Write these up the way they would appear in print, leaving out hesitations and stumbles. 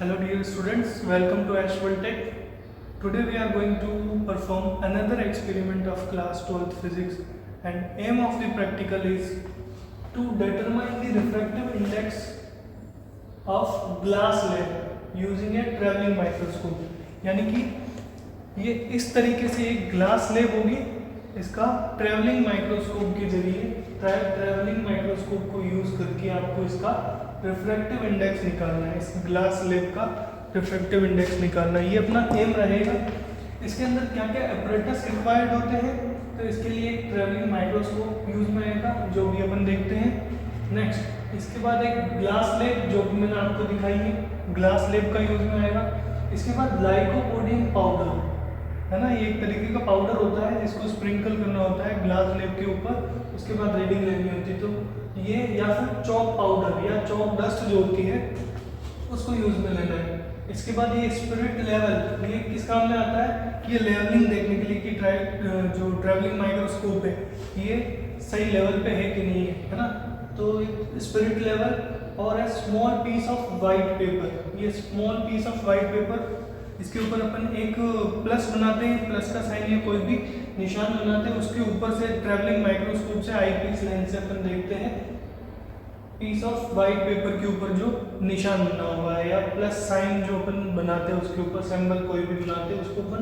Hello dear students, welcome to Ashwell Tech. Today we are going to perform another experiment of class 12th physics, and aim of the practical is to determine the refractive index of glass slab using a traveling microscope. यानी कि ये इस तरीके से एक glass slab होगी, इसका travelling microscope के जरिए ट्रैवलिंग माइक्रोस्कोप को यूज करके आपको इसका रिफ्रैक्टिव इंडेक्स निकालना है। इस ग्लास स्लैब का रिफ्रैक्टिव इंडेक्स निकालना है, ये अपना एम रहेगा। इसके अंदर क्या क्या अपरेटस रिक्वायर्ड होते हैं, तो इसके लिए एक ट्रैवलिंग माइक्रोस्कोप यूज में आएगा, जो भी अपन देखते हैं। नेक्स्ट इसके बाद एक ग्लास स्लैब, जो भी मैंने आपको दिखाई है, ग्लास स्लैब का यूज में आएगा। इसके बाद लाइकोपोडियम पाउडर है ना, ये एक तरीके का पाउडर होता है जिसको स्प्रिंकल करना होता है ग्लास स्लैब के ऊपर, उसके बाद रीडिंग लेनी होती है। तो ये या फिर चॉक पाउडर या चॉक डस्ट जो होती है उसको यूज में लेना है। इसके बाद ये स्पिरिट लेवल, ये किस काम में आता है, ये लेवलिंग देखने के लिए कि जो ट्रैवलिंग माइक्रोस्कोप है ये सही लेवल पे है कि नहीं है ना। तो स्पिरिट लेवल और small piece of white paper, ये small piece of white paper, इसके ऊपर अपन एक प्लस बनाते हैं, प्लस का साइन या कोई भी निशान बनाते हैं, उसके ऊपर से ट्रैवलिंग माइक्रोस्कोप से आईपीस लेंस से अपन देखते हैं पीस ऑफ वाइट पेपर के ऊपर जो निशान बना हुआ है, या प्लस साइन जो अपन बनाते हैं उसके ऊपर सिंबल कोई भी बनाते हैं उसको अपन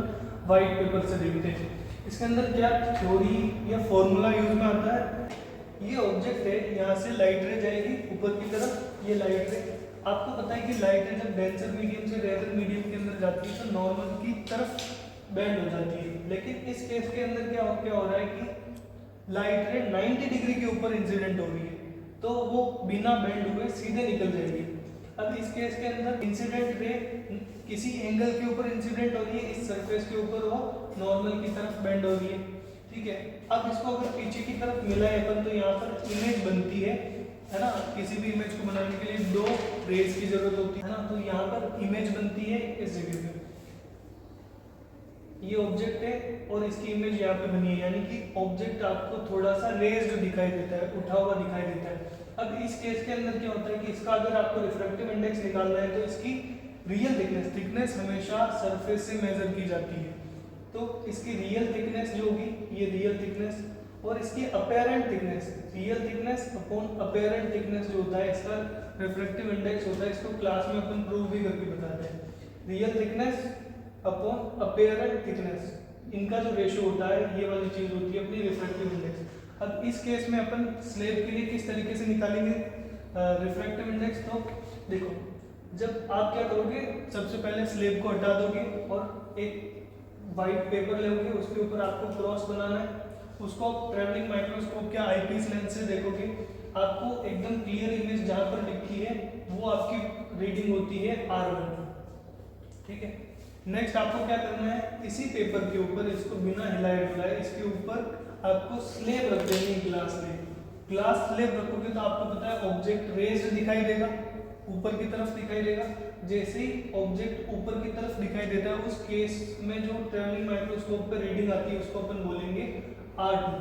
वाइट पेपर से देखते हैं। इसके अंदर क्या थ्योरी या फॉर्मूला यूज में आता है, ये ऑब्जेक्ट है, यहाँ से लाइट रे जाएगी ऊपर की तरफ, ये लाइट रे, आपको पता है कि लाइट रे जब डेंसर मीडियम से रेयर मीडियम के अंदर जाती है तो नॉर्मल की तरफ बेंड हो जाती है। लेकिन इस केस के अंदर क्या हो रहा है कि लाइट रे 90 डिग्री के ऊपर इंसिडेंट हो रही है, तो वो बिना बेंड हुए सीधे निकल जाएगी। अब इस केस के अंदर इंसिडेंट रे किसी एंगल के ऊपर इंसिडेंट हो रही है, इस सरफेस के ऊपर वो नॉर्मल की तरफ बेंड हो रही है, ठीक है। अब इसको अगर पीछे की तरफ मिलाए अपन तो यहाँ पर इमेज बनती है ना। किसी भी इमेज को बनाने के लिए दो रेज की जरूरत होती है ना, तो यहाँ पर इमेज बनती है इस जगह पे, ये ऑब्जेक्ट है और इसकी इमेज यहाँ पे बनी है, यानी कि ऑब्जेक्ट आपको थोड़ा सा रेज्ड दिखाई देता है, उठा हुआ दिखाई देता है। अब इस केस के अंदर क्या होता है कि इसका अगर आपको रिफ्रैक्टिव इंडेक्स निकालना है तो इसकी रियल थिकनेस हमेशा सरफेस से मेजर की जाती है। तो इसकी रियल थिकनेस जो होगी, ये रियल थिकनेस, और इसकी apparent thickness, real thickness upon apparent thickness जो होता है इसका रिफ्रैक्टिव इंडेक्स होता है। इसको क्लास में अपन प्रूव भी करके बताते हैं। Real thickness upon apparent thickness, इनका जो रेशियो होता है ये वाली चीज होती है अपनी रिफ्रैक्टिव इंडेक्स। अब इस केस में अपन स्लैब के लिए किस तरीके से निकालेंगे रिफ्रैक्टिव इंडेक्स, तो देखो जब आप क्या करोगे, सबसे पहले स्लैब को हटा दोगे और एक वाइट पेपर लोगे, उसके ऊपर आपको क्रॉस बनाना है, उसको ट्रैवलिंग माइक्रोस्कोप के आईपीस लेंस से देखोगे, आपको एकदम क्लियर इमेज जहां पर लिखी है वो आपकी रीडिंग होती है R1, ठीक है। नेक्स्ट आपको क्या करना है, इसी पेपर के ऊपर इसको बिना हिलाए डुलाए इसके ऊपर आपको स्लैब रख देनी है, ग्लास स्लैब। ग्लास स्लैब रखोगे तो आपको पता है ऑब्जेक्ट रेज्ड दिखाई देगा, ऊपर की तरफ दिखाई देगा। जैसे ही ऑब्जेक्ट ऊपर की तरफ दिखाई देता है उस केस में जो ट्रैवलिंग माइक्रोस्कोप पे रीडिंग आती है उसको अपन बोलेंगे R2,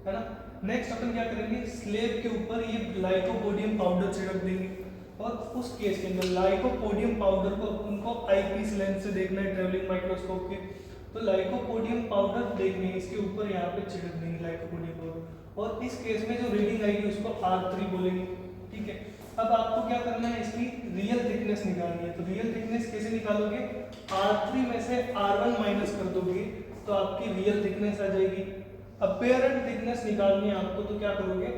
है ना। नेक्स्ट अपन क्या करेंगे, स्लैब के ऊपर ये लाइकोपोडियम पाउडर छिड़क देंगे, और उस केस के अंदर लाइकोपोडियम पाउडर को उनको आईपीस लेंस से देखना है ट्रैवलिंग माइक्रोस्कोप के, तो लाइकोपोडियम पाउडर देखने इसके ऊपर यहाँ पे छिड़क देंगे लाइकोपोडियम पाउडर, और इस केस में जो रीडिंग आएगी उसको R3 बोलेंगे, ठीक है। अब आपको क्या करना है, इसकी रियल थिकनेस निकालनी है। तो रियल थिकनेस कैसे निकालोगे, R3 में से R1 माइनस कर दोगे तो आपकी रियल थिकनेस आ जाएगी। अपीयरेंट थिकनेस निकालनी है आपको, तो क्या करोगे,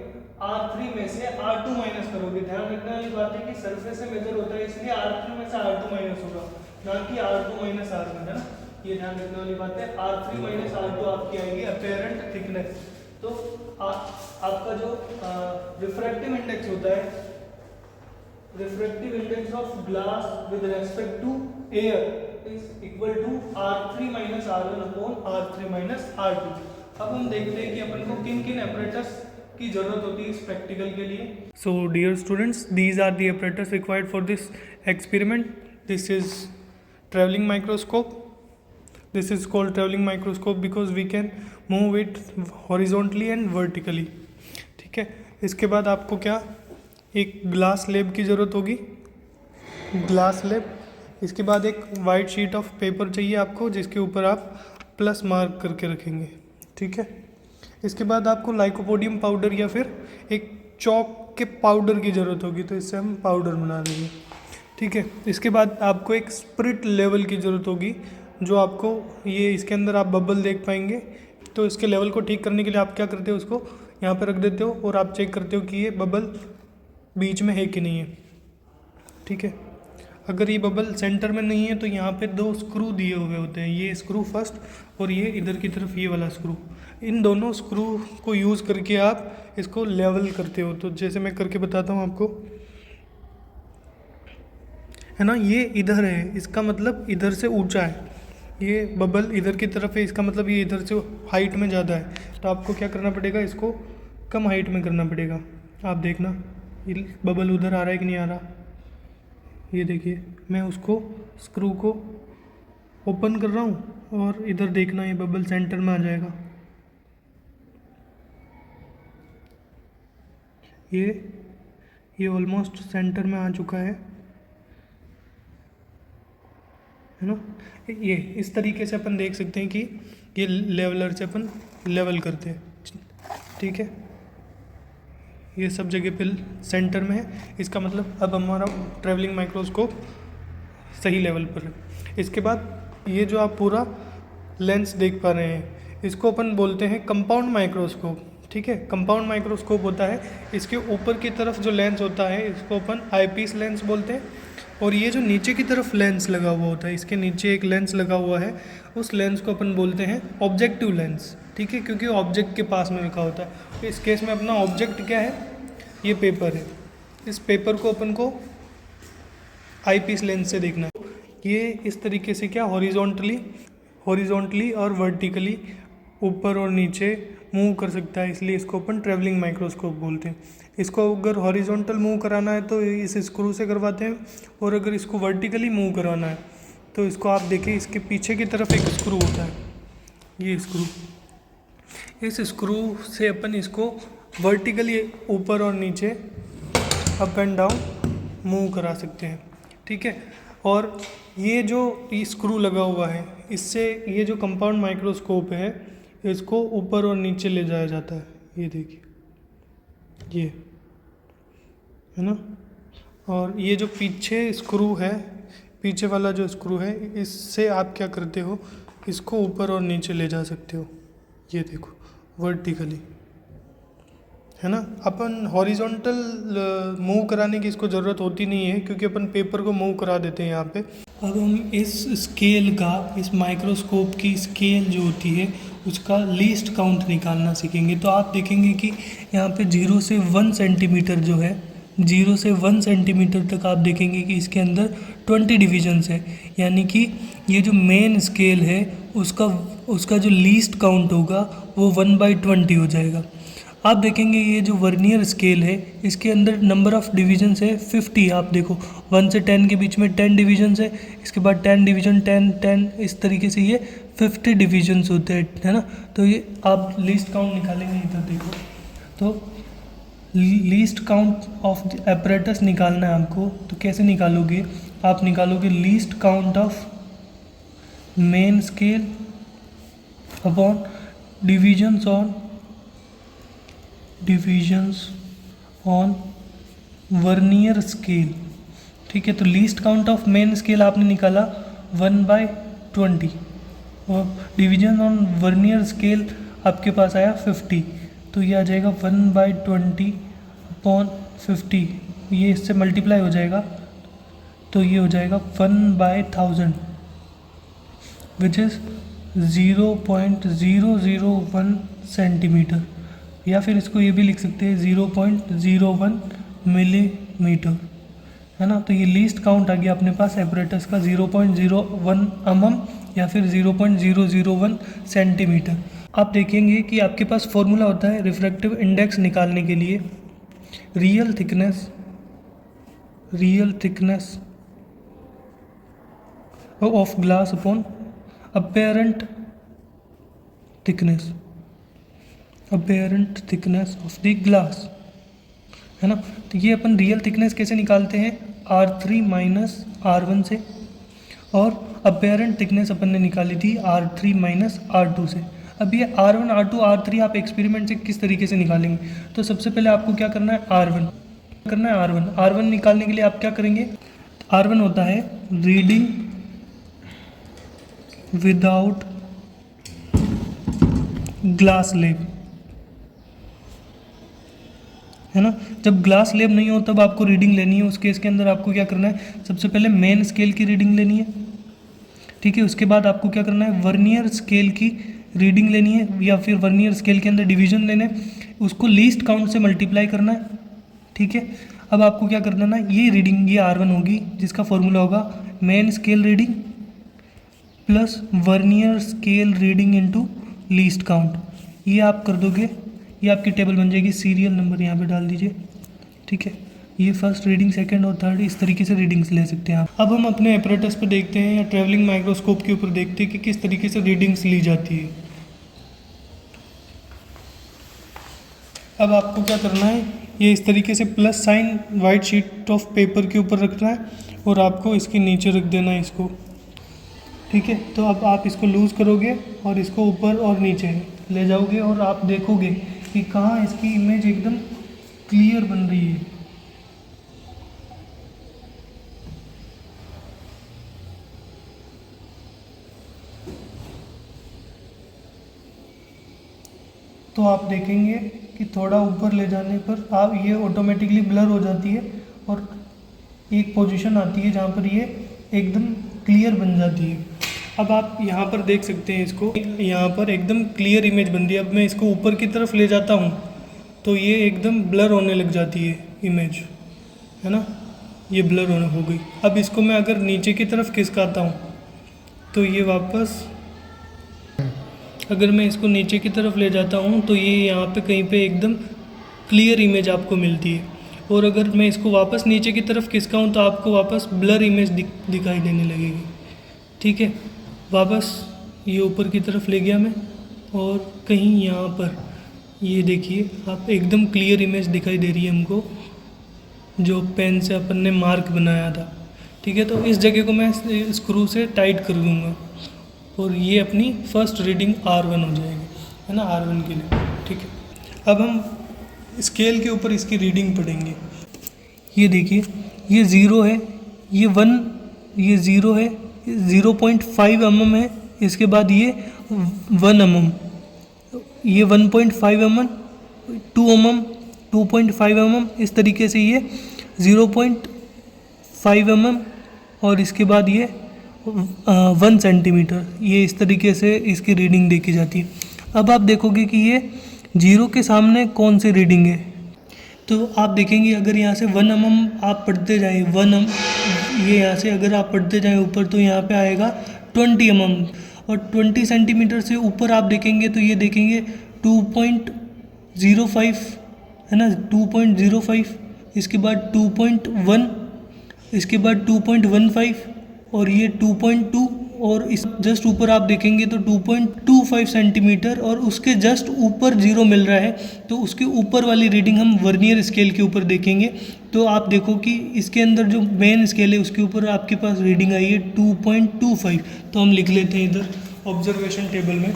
R3 में से R2 माइनस करोगे। ध्यान रखने वाली बात है कि सरफेस से मेजर होता है, इसलिए R3 में से R2 माइनस होगा, ना कि R2 माइनस R1, है ना, ये ध्यान रखने वाली बात है। R3 माइनस R2 आपकी आएगी अपीयरेंट थिकनेस। तो आपका जो रिफ्रैक्टिव इंडेक्स होता है, refractive index of glass with respect to air is equal to R3 minus R1 upon R3 minus R2। अब हम देखते हैं कि अपन को किन किन apparatus की जरूरत होती है इस प्रैक्टिकल के लिए। So dear students, these are the apparatus required for this experiment. This is travelling microscope, this is called travelling microscope because we can move it horizontally and vertically, ठीक है। इसके बाद आपको क्या, एक ग्लास स्लैब की ज़रूरत होगी, ग्लास स्लैब। इसके बाद एक वाइट शीट ऑफ पेपर चाहिए आपको, जिसके ऊपर आप प्लस मार्क करके रखेंगे, ठीक है। इसके बाद आपको लाइकोपोडियम पाउडर या फिर एक चॉक के पाउडर की ज़रूरत होगी, तो इससे हम पाउडर बना लेंगे, ठीक है। इसके बाद आपको एक स्पिरिट लेवल की ज़रूरत होगी, जो आपको ये इसके अंदर आप बबल देख पाएंगे। तो इसके लेवल को ठीक करने के लिए आप क्या करते हो, उसको यहाँ पर रख देते हो और आप चेक करते हो कि ये बबल बीच में है कि नहीं है, ठीक है। अगर ये बबल सेंटर में नहीं है तो यहाँ पे 2 स्क्रू दिए हुए होते हैं, ये स्क्रू फर्स्ट और ये इधर की तरफ ये वाला स्क्रू। इन दोनों स्क्रू को यूज़ करके आप इसको लेवल करते हो। तो जैसे मैं करके बताता हूँ आपको, है ना, ये इधर है, इसका मतलब इधर से ऊंचा है, ये बबल इधर की तरफ है, इसका मतलब ये इधर से हाइट में ज़्यादा है। तो आपको क्या करना पड़ेगा, इसको कम हाइट में करना पड़ेगा। आप देखना ये बबल उधर आ रहा है कि नहीं आ रहा, ये देखिए। मैं उसको स्क्रू को ओपन कर रहा हूँ और इधर देखना ये बबल सेंटर में आ जाएगा। ये ऑलमोस्ट सेंटर में आ चुका है ना। ये इस तरीके से अपन देख सकते हैं कि ये लेवलर से अपन लेवल करते हैं, ठीक है। ये सब जगह पे सेंटर में है, इसका मतलब अब हमारा ट्रैवलिंग माइक्रोस्कोप सही लेवल पर है। इसके बाद ये जो आप पूरा लेंस देख पा रहे हैं, इसको अपन बोलते हैं कंपाउंड माइक्रोस्कोप, ठीक है। कंपाउंड माइक्रोस्कोप होता है, इसके ऊपर की तरफ जो लेंस होता है इसको अपन आईपीस लेंस बोलते हैं, और ये जो नीचे की तरफ लेंस लगा हुआ होता है, इसके नीचे एक लेंस लगा हुआ है, उस लेंस को अपन बोलते हैं ऑब्जेक्टिव लेंस, ठीक है, क्योंकि ऑब्जेक्ट के पास में रखा होता है। तो इस केस में अपना ऑब्जेक्ट क्या है, ये पेपर है। इस पेपर को अपन को आईपीस लेंस से देखना है। ये इस तरीके से क्या हॉरिजॉन्टली और वर्टिकली ऊपर और नीचे मूव कर सकता है, इसलिए इसको अपन ट्रैवलिंग माइक्रोस्कोप बोलते हैं। इसको अगर हॉरिजॉन्टल मूव कराना है तो इस स्क्रू से करवाते हैं, और अगर इसको वर्टिकली मूव कराना है तो इसको आप देखिए, इसके पीछे की तरफ एक स्क्रू होता है, ये स्क्रू। इस स्क्रू से अपन इसको वर्टिकली ऊपर और नीचे अप एंड डाउन मूव करा सकते हैं, ठीक है। और ये जो स्क्रू लगा हुआ है, इससे ये जो कंपाउंड माइक्रोस्कोप है इसको ऊपर और नीचे ले जाया जाता है, ये देखिए, ये है ना। और ये जो पीछे स्क्रू है, पीछे वाला जो स्क्रू है, इससे आप क्या करते हो, इसको ऊपर और नीचे ले जा सकते हो, ये देखो वर्टिकली, है ना। अपन हॉरिजॉन्टल मूव कराने की इसको ज़रूरत होती नहीं है, क्योंकि अपन पेपर को मूव करा देते हैं यहाँ पे। अब हम इस स्केल का, इस माइक्रोस्कोप की स्केल जो होती है उसका लीस्ट काउंट निकालना सीखेंगे। तो आप देखेंगे कि यहाँ पे 0 से 1 सेंटीमीटर जो है, 0 से 1 सेंटीमीटर तक आप देखेंगे कि इसके अंदर 20 डिविजन्स है, यानी कि ये जो मेन स्केल है उसका जो लीस्ट काउंट होगा वो 1/20 हो जाएगा। आप देखेंगे ये जो वर्नियर स्केल है इसके अंदर नंबर ऑफ़ डिविजन्स है 50। आप देखो 1 से 10 के बीच में 10 डिविजन्स है, इसके बाद 10 डिवीजन 10 10, इस तरीके से ये 50 डिविजन्स होते हैं, है ना। तो ये आप लीस्ट काउंट निकालेंगे, इधर देखो, तो least count of the apparatus निकालना है आपको। तो कैसे निकालोगे, आप निकालोगे least count of main scale upon divisions on vernier scale, ठीक है। तो least count of main scale आपने निकाला 1/20, और डिवीजन ऑन वर्नियर स्केल आपके पास आया 50, तो ये आ जाएगा 1/20 अपॉन 50, ये इससे मल्टीप्लाई हो जाएगा, तो ये हो जाएगा 1/1000, विच इज़ 0.001 सेंटीमीटर, या फिर इसको ये भी लिख सकते हैं 0.01 मिलीमीटर, है ना। तो ये लीस्ट काउंट आ गया अपने पास एपरेटस का 0.01 mm या फिर 0.001 सेंटीमीटर। आप देखेंगे कि आपके पास फॉर्मूला होता है रिफ्रैक्टिव इंडेक्स निकालने के लिए, real thickness of glass upon apparent thickness of the glass, है ना। तो ये अपन रियल थिकनेस कैसे निकालते हैं, R3 माइनस R1 से, और अपेरेंट थिकनेस अपन ने निकाली थी R3 माइनस R2 से। अब ये R1 R2 R3 आप एक्सपेरिमेंट से किस तरीके से निकालेंगे? तो सबसे पहले आपको क्या करना है, R1 निकालने के लिए आप क्या करेंगे, R1 होता है रीडिंग विदाउट ग्लास लेब, है ना। जब ग्लास लेब नहीं हो तब आपको रीडिंग लेनी है। उस केस के अंदर आपको क्या करना है, सबसे पहले मेन स्केल की रीडिंग लेनी है, ठीक है। उसके बाद आपको क्या करना है, वर्नियर स्केल की रीडिंग लेनी है, या फिर वर्नियर स्केल के अंदर डिवीजन लेने, उसको लीस्ट काउंट से मल्टीप्लाई करना है, ठीक है। अब आपको क्या करना ना, ये रीडिंग ये R1 होगी, जिसका फॉर्मूला होगा main scale reading plus vernier scale reading into least count. ये आप कर दोगे, ये आपकी टेबल बन जाएगी। सीरियल नंबर यहाँ पे डाल दीजिए, ठीक है। ये फर्स्ट रीडिंग, सेकंड और थर्ड, इस तरीके से रीडिंग्स ले सकते हैं आप। अब हम अपने एपरेटस पे देखते हैं या ट्रैवलिंग माइक्रोस्कोप के ऊपर देखते हैं कि किस तरीके से रीडिंग्स ली जाती है। अब आपको क्या करना है, ये इस तरीके से plus sign white sheet of paper के ऊपर रखना है और आपको इसके नीचे रख देना है इसको, ठीक है। तो अब आप इसको लूज़ करोगे और इसको ऊपर और नीचे ले जाओगे और आप देखोगे कि कहाँ इसकी इमेज एकदम क्लियर बन रही है। तो आप देखेंगे कि थोड़ा ऊपर ले जाने पर आप ये ऑटोमेटिकली ब्लर हो जाती है और एक पोजीशन आती है जहाँ पर ये एकदम क्लियर बन जाती है। अब आप यहाँ पर देख सकते हैं इसको, यहाँ पर एकदम क्लियर इमेज बन रही है। अब मैं इसको ऊपर की तरफ ले जाता हूँ तो ये एकदम ब्लर होने लग जाती है इमेज, है ना, ये ब्लर होने हो गई। अब इसको मैं अगर नीचे की तरफ खिसकाता हूँ तो ये वापस, अगर मैं इसको नीचे की तरफ ले जाता हूँ तो ये यहाँ पे कहीं पे एकदम क्लियर इमेज आपको मिलती है। और अगर मैं इसको वापस नीचे की तरफ खिसकाऊँ तो आपको वापस ब्लर इमेज दिखाई देने लगेगी, ठीक है। वापस ये ऊपर की तरफ ले गया मैं और कहीं यहाँ पर ये देखिए आप एकदम क्लियर इमेज दिखाई दे रही है हमको, जो पेन से अपन ने मार्क बनाया था, ठीक है। तो इस जगह को मैं स्क्रू से टाइट कर दूँगा और ये अपनी फर्स्ट रीडिंग R1 हो जाएगी, है ना, R1 के लिए, ठीक है। अब हम स्केल के ऊपर इसकी रीडिंग पढ़ेंगे। ये देखिए ये 0 है, ये 1, ये 0 है, 0.5 mm है, इसके बाद ये 1 mm, ये 1.5 mm, 2 mm, 2.5 mm, इस तरीके से ये 0.5 mm और इसके बाद ये 1 सेंटीमीटर, ये इस तरीके से इसकी रीडिंग देखी जाती है। अब आप देखोगे कि ये 0 के सामने कौन सी रीडिंग है, तो आप देखेंगे अगर यहाँ से 1 mm आप पढ़ते जाएँ, 1 mm, ये यहाँ से अगर आप पढ़ते जाएँ ऊपर तो यहाँ पे आएगा 20 mm, और 20 सेंटीमीटर से ऊपर आप देखेंगे तो ये देखेंगे 2.05, है ना, 2.05, इसके बाद 2.1, इसके बाद 2.15 और ये 2.2, और इस जस्ट ऊपर आप देखेंगे तो 2.25 सेंटीमीटर और उसके जस्ट ऊपर 0 मिल रहा है। तो उसके ऊपर वाली रीडिंग हम वर्नियर स्केल के ऊपर देखेंगे। तो आप देखो कि इसके अंदर जो मेन स्केल है उसके ऊपर आपके पास रीडिंग आई है 2.25। तो हम लिख लेते हैं इधर ऑब्जर्वेशन टेबल में,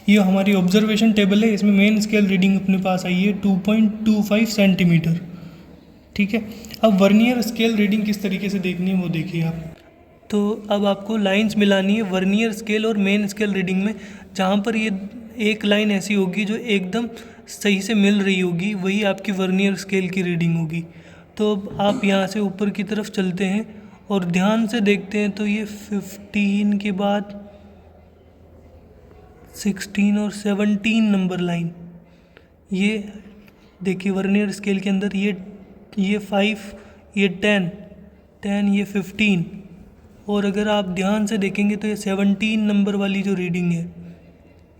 ये हमारी ऑब्जर्वेशन टेबल है, इसमें मेन स्केल रीडिंग अपने पास आई है 2.25 सेंटीमीटर, ठीक है। अब वर्नियर स्केल रीडिंग किस तरीके से देखनी है वो देखिए आप। तो अब आपको लाइंस मिलानी है वर्नियर स्केल और मेन स्केल रीडिंग में, जहाँ पर ये एक लाइन ऐसी होगी जो एकदम सही से मिल रही होगी, वही आपकी वर्नियर स्केल की रीडिंग होगी। तो अब आप यहाँ से ऊपर की तरफ चलते हैं और ध्यान से देखते हैं तो ये 15 के बाद 16 और 17 नंबर लाइन, ये देखिए वर्नियर स्केल के अंदर ये 5, ये 10, ये 15, और अगर आप ध्यान से देखेंगे तो ये 17 नंबर वाली जो रीडिंग है,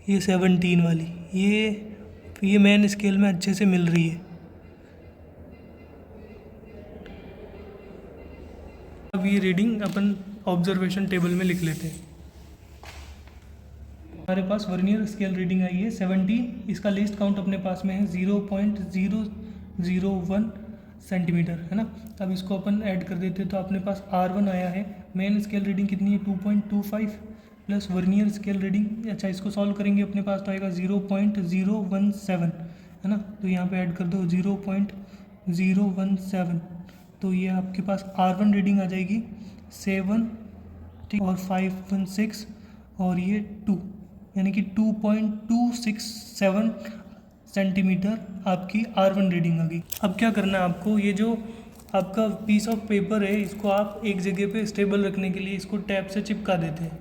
ये 17 वाली, ये मेन स्केल में अच्छे से मिल रही है। अब ये रीडिंग अपन ऑब्जर्वेशन टेबल में लिख लेते हैं। हमारे पास वर्नियर स्केल रीडिंग आई है 17, इसका लीस्ट काउंट अपने पास में है 0.001 सेंटीमीटर, है ना। अब इसको अपन ऐड कर देते तो अपने पास R1 आया है। मेन स्केल रीडिंग कितनी है 2.25 प्लस वर्नियर स्केल रीडिंग, अच्छा इसको सॉल्व करेंगे अपने पास तो आएगा 0.017, है ना। तो यहाँ पे ऐड कर दो 0.017, तो ये आपके पास R1 रीडिंग आ जाएगी 7, ठीक, और 516 और ये 2, यानी कि 2.267 सेंटीमीटर आपकी R1 रीडिंग आ गई। अब क्या करना है आपको, ये जो आपका पीस ऑफ पेपर है इसको आप एक जगह पे स्टेबल रखने के लिए इसको टैप से चिपका देते हैं।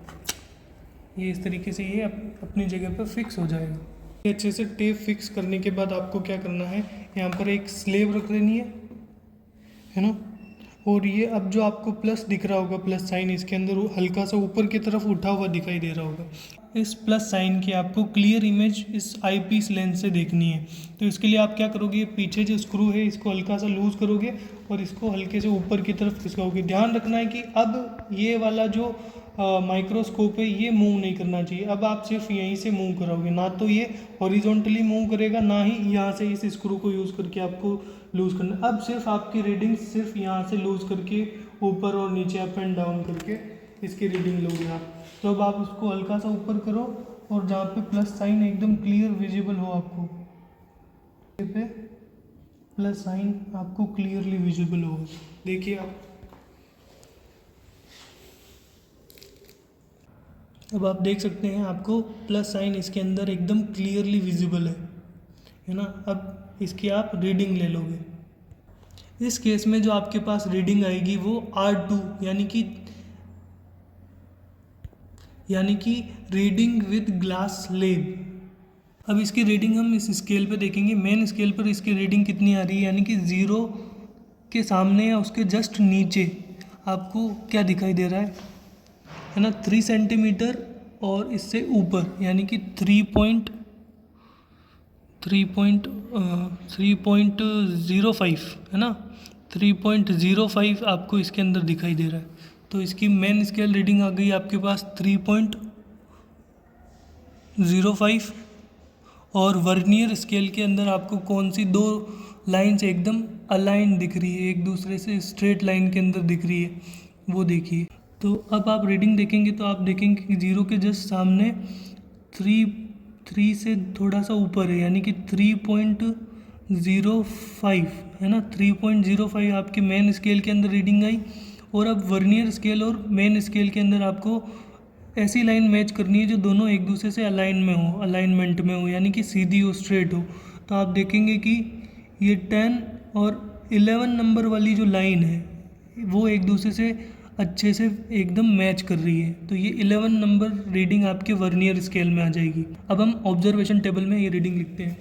ये इस तरीके से ये अपनी जगह पर फिक्स हो जाएगा। ये अच्छे से टेप फिक्स करने के बाद आपको क्या करना है, यहाँ पर एक स्लेब रख लेनी है ना। और ये अब जो आपको प्लस दिख रहा होगा, प्लस साइन इसके अंदर हल्का सा ऊपर की तरफ उठा हुआ दिखाई दे रहा होगा। इस प्लस साइन की आपको क्लियर इमेज इस आई पीस लेंस से देखनी है। तो इसके लिए आप क्या करोगे, पीछे जो स्क्रू है इसको हल्का सा लूज़ करोगे और इसको हल्के से ऊपर की तरफ खिसकाओगे। ध्यान रखना है कि अब ये वाला जो माइक्रोस्कोप है ये मूव नहीं करना चाहिए। अब आप सिर्फ यहीं से मूव कराओगे, ना तो ये हॉरिजॉन्टली मूव करेगा, ना ही यहाँ से इस स्क्रू को यूज़ करके आपको लूज़ करना। अब सिर्फ आपकी रीडिंग सिर्फ यहाँ से लूज़ करके ऊपर और नीचे अप एंड डाउन करके इसकी रीडिंग लोगे आप। तो अब आप उसको हल्का सा ऊपर करो और जहाँ पे प्लस साइन एकदम क्लियर विजिबल हो आपको, पे प्लस साइन आपको क्लियरली विजिबल होगा। देखिए आप, अब आप देख सकते हैं आपको प्लस साइन इसके अंदर एकदम क्लियरली विजिबल है ना। अब इसकी आप रीडिंग ले लोगे। इस केस में जो आपके पास रीडिंग आएगी वो R2 यानी कि रीडिंग विद ग्लास लेब। अब इसकी रीडिंग हम इस स्केल पे देखेंगे। मेन स्केल पर इसकी रीडिंग कितनी आ रही है, यानी कि 0 के सामने या उसके जस्ट नीचे आपको क्या दिखाई दे रहा है ना, 3 सेंटीमीटर और इससे ऊपर यानी कि 3.05 है ना, 3.05 आपको इसके अंदर दिखाई दे रहा है। तो इसकी मेन स्केल रीडिंग आ गई आपके पास 3.05 और वर्नियर स्केल के अंदर आपको कौन सी दो लाइंस एकदम अलाइन दिख रही है, एक दूसरे से स्ट्रेट लाइन के अंदर दिख रही है, वो देखिए। तो अब आप रीडिंग देखेंगे तो आप देखेंगे कि 0 के जस्ट सामने 3 से थोड़ा सा ऊपर है, यानी कि 3.05 है ना। 3.05 आपके मेन स्केल के अंदर रीडिंग आई। और अब वर्नियर स्केल और मेन स्केल के अंदर आपको ऐसी लाइन मैच करनी है जो दोनों एक दूसरे से अलाइनमेंट में हो, यानी कि सीधी हो, स्ट्रेट हो। तो आप देखेंगे कि ये 10 और 11 नंबर वाली जो लाइन है वो एक दूसरे से अच्छे से एकदम मैच कर रही है। तो ये 11 नंबर रीडिंग आपके वर्नियर स्केल में आ जाएगी। अब हम ऑब्जर्वेशन टेबल में ये रीडिंग लिखते हैं।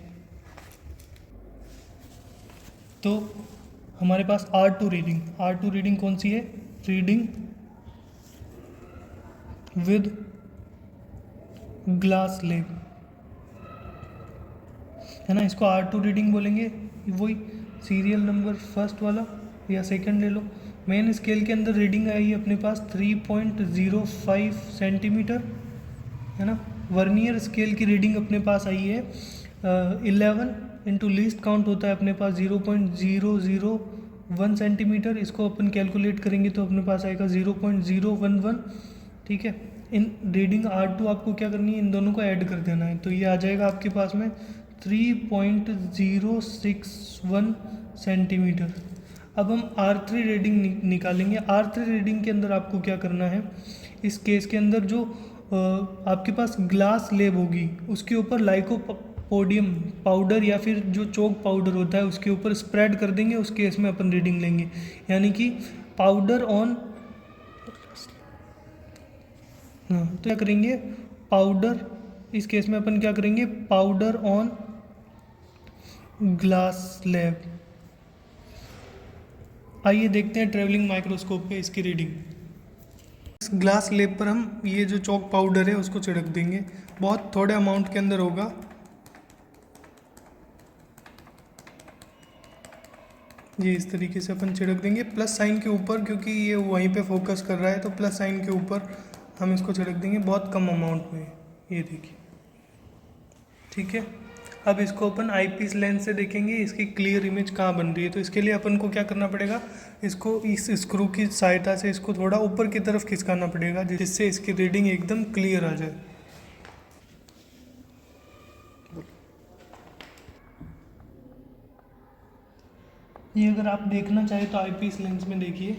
तो हमारे पास R2 रीडिंग कौन सी है, रीडिंग विद ग्लास लेब है ना। इसको R2 रीडिंग बोलेंगे। वही सीरियल नंबर फर्स्ट वाला या सेकंड ले लो। मेन स्केल के अंदर रीडिंग आई है अपने पास 3.05 सेंटीमीटर है ना। वर्नियर स्केल की रीडिंग अपने पास आई है 11 इंटू लीस्ट काउंट होता है अपने पास 0.001 सेंटीमीटर। इसको अपन कैलकुलेट करेंगे तो अपने पास आएगा 0.011, ठीक है। इन रीडिंग R2 आपको क्या करनी है, इन दोनों को ऐड कर देना है। तो ये आ जाएगा आपके पास में 3.061 सेंटीमीटर। अब हम R3 रीडिंग निकालेंगे। R3 रीडिंग के अंदर आपको क्या करना है, इस केस के अंदर जो आपके पास ग्लास लेब होगी उसके ऊपर लाइकोपोडियम पाउडर या फिर जो चौक पाउडर होता है उसके ऊपर स्प्रेड कर देंगे। उस केस में अपन रीडिंग लेंगे, यानी कि पाउडर ऑन, तो क्या करेंगे, पाउडर, इस केस में अपन क्या करेंगे, पाउडर ऑन ग्लास लेब। आइए देखते हैं ट्रेवलिंग माइक्रोस्कोप पे इसकी रीडिंग। इस ग्लास लेब पर हम ये जो चौक पाउडर है उसको छिड़क देंगे। बहुत थोड़े अमाउंट के अंदर होगा। ये इस तरीके से अपन छिड़क देंगे प्लस साइन के ऊपर, क्योंकि ये वहीं पे फोकस कर रहा है तो प्लस साइन के ऊपर हम इसको छिड़क देंगे बहुत कम अमाउंट में। ये देखिए, ठीक है। अब इसको अपन आईपीस लेंस से देखेंगे इसकी क्लियर इमेज कहाँ बन रही है। तो इसके लिए अपन को क्या करना पड़ेगा, इसको इस स्क्रू की सहायता से इसको थोड़ा ऊपर की तरफ खिसकाना पड़ेगा, जिससे इसकी रीडिंग एकदम क्लियर आ जाए। ये अगर आप देखना चाहें तो आईपीस लेंस में देखिए।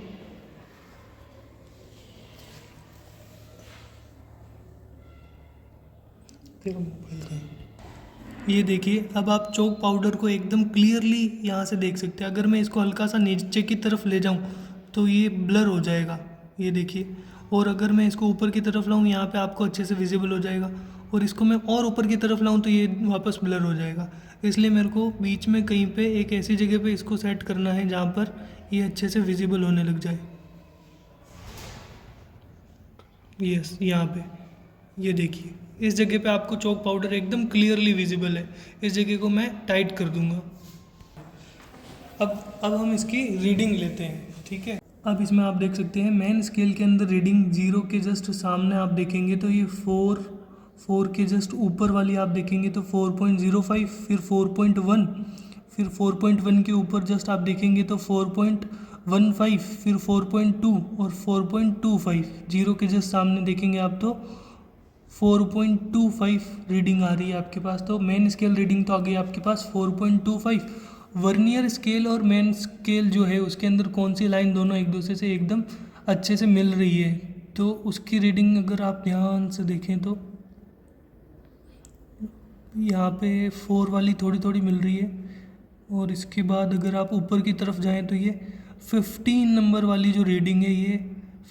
ये देखिए, अब आप चौक पाउडर को एकदम क्लियरली यहाँ से देख सकते हैं। अगर मैं इसको हल्का सा नीचे की तरफ ले जाऊँ तो ये ब्लर हो जाएगा, ये देखिए। और अगर मैं इसको ऊपर की तरफ लाऊँ, यहाँ पे आपको अच्छे से विजिबल हो जाएगा। और इसको मैं और ऊपर की तरफ लाऊँ तो ये वापस ब्लर हो जाएगा। इसलिए मेरे को बीच में कहीं पे एक ऐसी जगह पे इसको सेट करना है जहाँ पर ये अच्छे से विजिबल होने लग जाए। यस, यहाँ पे ये देखिए, इस जगह पे आपको चौक पाउडर एकदम क्लियरली विजिबल है। इस जगह को मैं टाइट कर दूंगा। अब हम इसकी रीडिंग लेते हैं, ठीक है। अब इसमें आप देख सकते हैं मेन स्केल के अंदर रीडिंग 0 के जस्ट सामने आप देखेंगे तो ये 4 के जस्ट ऊपर वाली आप देखेंगे तो 4.05, फिर 4.1, फिर 4.1 के ऊपर जस्ट आप देखेंगे तो 4.15, फिर 4.2 और 4.25। 0 के जस्ट सामने देखेंगे आप तो 4.25 रीडिंग आ रही है आपके पास। तो मेन स्केल रीडिंग तो आ गई आपके पास 4.25। वर्नियर स्केल और मेन स्केल जो है उसके अंदर कौन सी लाइन दोनों एक दूसरे से एकदम अच्छे से मिल रही है, तो उसकी रीडिंग अगर आप ध्यान से देखें तो यहाँ पे 4 वाली थोड़ी थोड़ी मिल रही है। और इसके बाद अगर आप ऊपर की तरफ जाएं तो ये 15 नंबर वाली जो रीडिंग है ये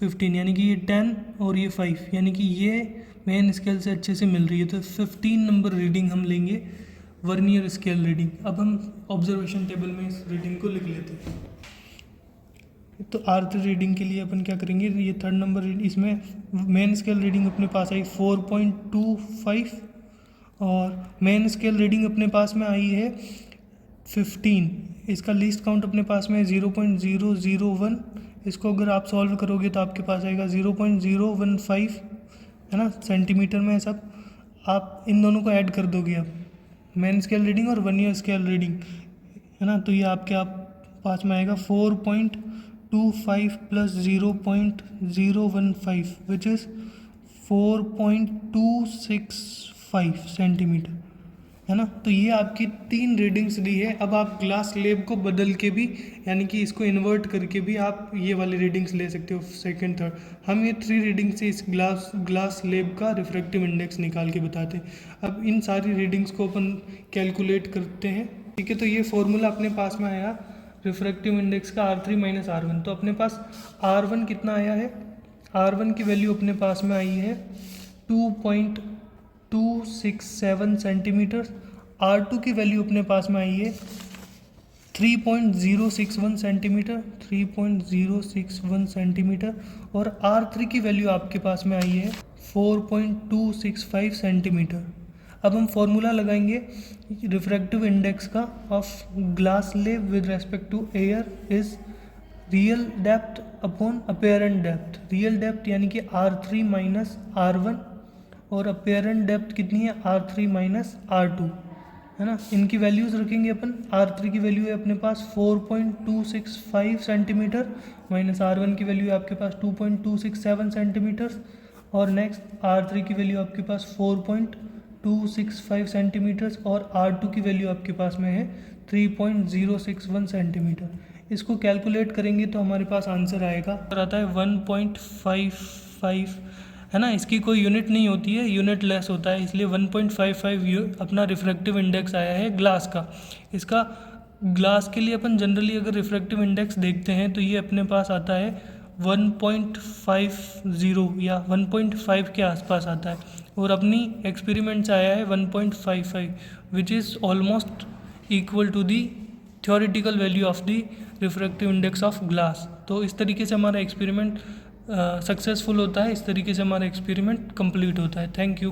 15, यानी कि ये 10 और ये 5, यानी कि ये मेन स्केल से अच्छे से मिल रही है। तो 15 नंबर रीडिंग हम लेंगे, वर्नियर स्केल रीडिंग। अब हम ऑब्जर्वेशन टेबल में इस रीडिंग को लिख लेते हैं। तो R3 रीडिंग के लिए अपन क्या करेंगे, ये 3rd नंबर इसमें मेन स्केल रीडिंग अपने पास आई 4.25 और मेन स्केल रीडिंग अपने पास में आई है 15। इसका लीस्ट काउंट अपने पास में है 0.001। इसको अगर आप सॉल्व करोगे तो आपके पास आएगा 0.015, है ना, सेंटीमीटर में है सब। आप इन दोनों को ऐड कर दोगे अब, मेन स्केल रीडिंग और वर्नियर स्केल रीडिंग, है ना, तो ये आपके पास में आएगा 4.25 प्लस 0.015 विच इज़ 4.265 सेंटीमीटर, है ना। तो ये आपकी 3 रीडिंग्स दी है। अब आप ग्लास लेब को बदल के भी, यानी कि इसको इन्वर्ट करके भी आप ये वाली रीडिंग्स ले सकते हो, 2nd 3rd। हम ये 3 रीडिंग से इस ग्लास लेब का रिफ्रैक्टिव इंडेक्स निकाल के बताते हैं। अब इन सारी रीडिंग्स को अपन कैलकुलेट करते हैं, ठीक है। तो ये फॉर्मूला अपने पास में आया रिफ्रैक्टिव इंडेक्स का R3 माइनस R1। तो अपने पास R1 कितना आया है, R1 की वैल्यू अपने पास में आई है 2.267 सेंटीमीटर। R2 की वैल्यू अपने पास में आई है 3.061 सेंटीमीटर, 3.061 सेंटीमीटर। और R3 की वैल्यू आपके पास में आई है 4.265 सेंटीमीटर। अब हम फॉर्मूला लगाएंगे रिफ्रैक्टिव इंडेक्स का of glass slab with respect to air is real depth upon apparent depth. Real depth यानी कि R3 माइनस R1 और अपेरेंट डेप्थ कितनी है, R3 माइनस R2, है ना। इनकी वैल्यूज़ रखेंगे अपन। R3 की वैल्यू है अपने पास 4.265 सेंटीमीटर, माइनस R1 की वैल्यू है आपके पास 2.267 सेंटीमीटर, और नेक्स्ट R3 की वैल्यू आपके पास 4.265 सेंटीमीटर्स, और R2 की वैल्यू आपके पास में है 3.061 सेंटीमीटर। इसको कैलकुलेट करेंगे तो हमारे पास आंसर आएगा, आता है 1.55, है ना। इसकी कोई यूनिट नहीं होती है, यूनिट लेस होता है, इसलिए 1.55 अपना रिफ्रैक्टिव इंडेक्स आया है ग्लास का। इसका ग्लास के लिए अपन जनरली अगर रिफ्रैक्टिव इंडेक्स देखते हैं तो ये अपने पास आता है 1.50 या 1.5 के आसपास आता है, और अपनी एक्सपेरिमेंट से आया है 1.55 which is almost equal to the theoretical value of the refractive index of glass. तो इस तरीके से हमारा एक्सपेरिमेंट सक्सेसफुल होता है, इस तरीके से हमारा एक्सपेरिमेंट कंप्लीट होता है। Thank you.